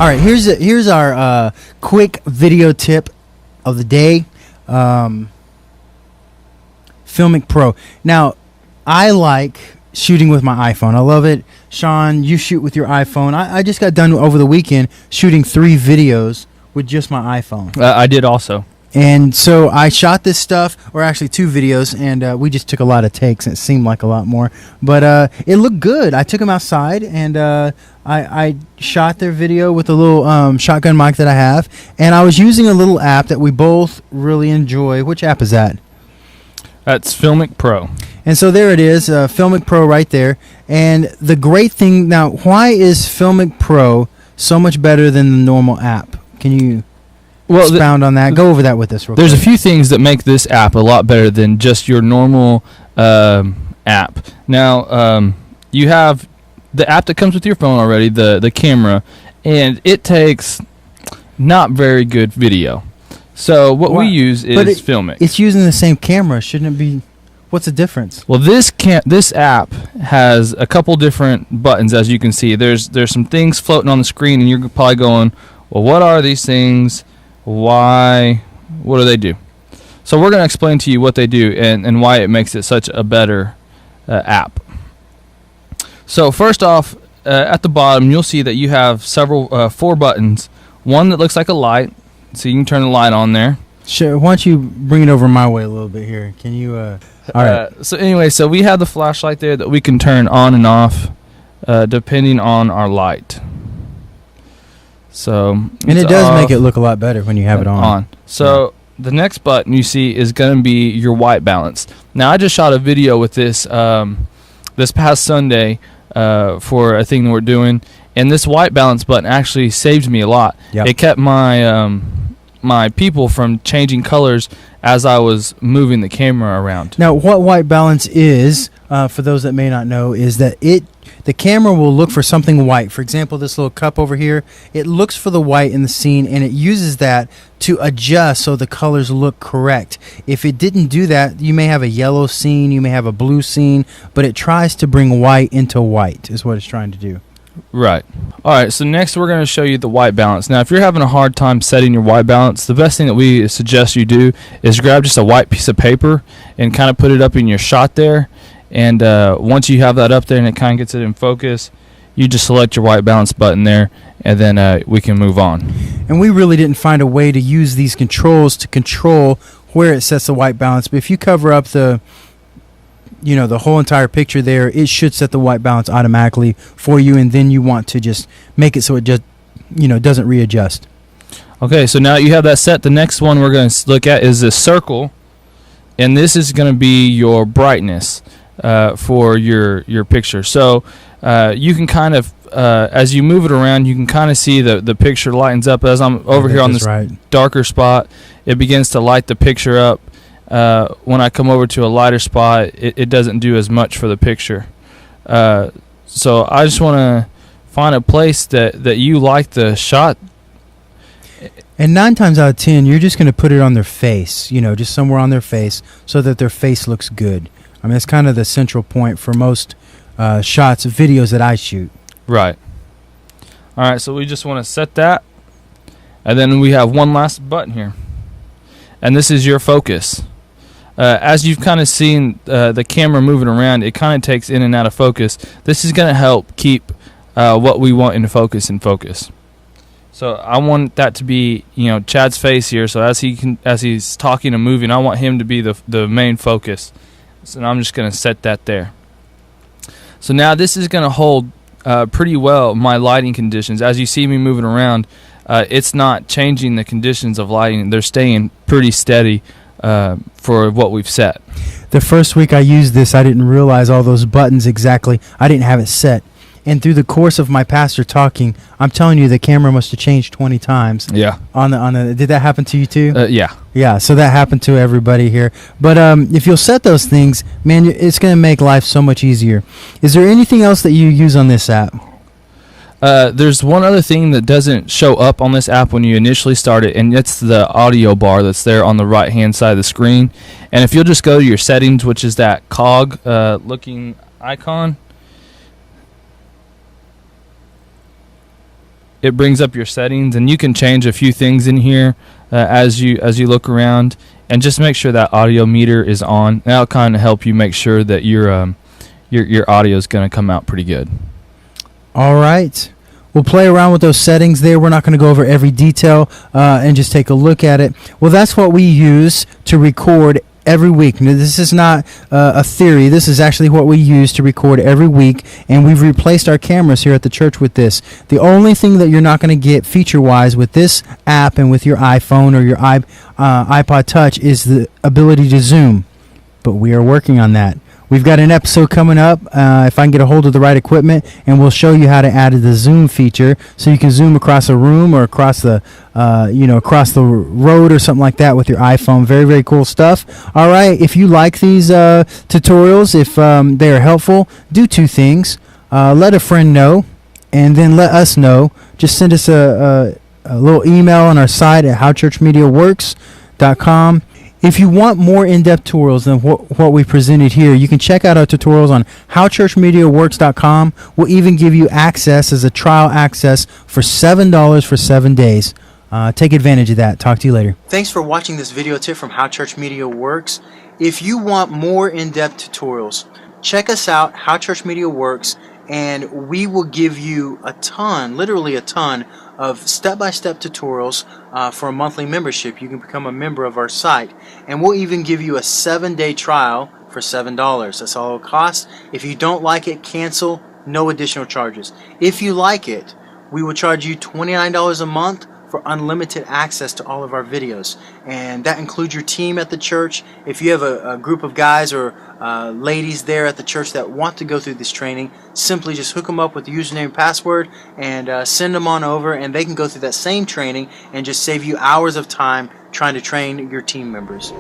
All right, here's our quick video tip of the day. Filmic Pro. Now, I like shooting with my iPhone. I love it. Sean, you shoot with your iPhone. I just got done over the weekend shooting 3 videos with just my iPhone. I did also. And so I shot this stuff, or actually 2 videos, and we just took a lot of takes, and it seemed like a lot more. But it looked good. I took them outside, and I shot their video with a little shotgun mic that I have, and I was using a little app that we both really enjoy. Which app is that? That's Filmic Pro. And so there it is, Filmic Pro right there. And the great thing, now, why is Filmic Pro so much better than the normal app? Can you expound on that? Go over that with us real quick. There's a few things that make this app a lot better than just your normal app. Now, you have the app that comes with your phone already, the camera, and it takes not very good video. So what we use is Filmic. It's using the same camera. Shouldn't it be? What's the difference? Well, this app has a couple different buttons, as you can see. There's some things floating on the screen, and you're probably going, well, what are these things? Why? What do they do? So we're going to explain to you what they do and why it makes it such a better app. So first off, at the bottom, you'll see that you have 4 buttons. One that looks like a light, so you can turn the light on there. Sure. Why don't you bring it over my way a little bit here? Can you? All right. So anyway, so we have the flashlight there that we can turn on and off depending on our light. So and it does make it look a lot better when you have it on. So the next button you see is going to be your white balance. Now I just shot a video with this this past Sunday for a thing that we're doing, and this white balance button actually saved me a lot. Yep. It kept my my people from changing colors as I was moving the camera around. Now, what white balance is, for those that may not know, is that the camera will look for something white. For example, this little cup over here, it looks for the white in the scene, and it uses that to adjust so the colors look correct. If it didn't do that, you may have a yellow scene, you may have a blue scene, but it tries to bring white into white is what it's trying to do. Right. All right, so next we're going to show you the white balance. Now, if you're having a hard time setting your white balance, the best thing that we suggest you do is grab just a white piece of paper and kind of put it up in your shot there. And once you have that up there and it kind of gets it in focus, you just select your white balance button there, and then we can move on. And we really didn't find a way to use these controls to control where it sets the white balance. But if you cover up the whole entire picture there, it should set the white balance automatically for you, and then you want to just make it so it just doesn't readjust. Okay, so now you have that set. The next one we're going to look at is the circle, and this is going to be your brightness for your picture. So you can kind of as you move it around, you can kind of see the picture lightens up. As I'm over here on this darker spot, it begins to light the picture up. When I come over to a lighter spot, it doesn't do as much for the picture. So I just want to find a place that you like the shot. And 9 times out of 10, you're just going to put it on their face, just somewhere on their face so that their face looks good. I mean, it's kind of the central point for most shots, videos that I shoot. Right. All right, so we just want to set that. And then we have one last button here. And this is your focus. As you've kind of seen the camera moving around, it kind of takes in and out of focus. This is going to help keep what we want in focus. So I want that to be, Chad's face here. So as he's talking and moving, I want him to be the main focus. So I'm just going to set that there. So now this is going to hold pretty well my lighting conditions. As you see me moving around, it's not changing the conditions of lighting. They're staying pretty steady for what we've set. The first week I used this, I didn't realize all those buttons exactly. I didn't have it set. And through the course of my pastor talking, I'm telling you, the camera must have changed 20 times. Yeah. Did that happen to you too? Yeah. Yeah, so that happened to everybody here. But if you'll set those things, man, it's going to make life so much easier. Is there anything else that you use on this app? There's one other thing that doesn't show up on this app when you initially start it, and it's the audio bar that's there on the right-hand side of the screen. And if you'll just go to your settings, which is that cog looking icon. it brings up your settings, and you can change a few things in here as you look around, and just make sure that audio meter is on. That'll kind of help you make sure that your audio is going to come out pretty good. All right. We'll play around with those settings there. We're not going to go over every detail and just take a look at it. Well, that's what we use to record every week. Now, this is not a theory. This is actually what we use to record every week, and we've replaced our cameras here at the church with this. The only thing that you're not going to get feature-wise with this app and with your iPhone or your iPod Touch is the ability to zoom, but we are working on that. We've got an episode coming up, if I can get a hold of the right equipment, and we'll show you how to add the zoom feature so you can zoom across a room or across the, across the road or something like that with your iPhone. Very, very cool stuff. All right, if you like these tutorials, if they are helpful, do two things. Let a friend know, and then let us know. Just send us a little email on our site at howchurchmediaworks.com. If you want more in-depth tutorials than what we presented here, you can check out our tutorials on howchurchmediaworks.com. We'll even give you access as a trial access for $7 for 7 days. Take advantage of that. Talk to you later. Thanks for watching this video tip from How Church Media Works. If you want more in-depth tutorials, check us out, How Church Media Works, and we will give you a ton, literally a ton, of step-by-step tutorials for a monthly membership. You can become a member of our site, and we'll even give you a 7-day trial for $7. That's all it'll cost. If you don't like it, cancel. No additional charges. If you like it, we will charge you $29 a month for unlimited access to all of our videos, and that includes your team at the church. If you have a group of guys or ladies there at the church that want to go through this training, simply just hook them up with the username and password and send them on over, and they can go through that same training and just save you hours of time trying to train your team members.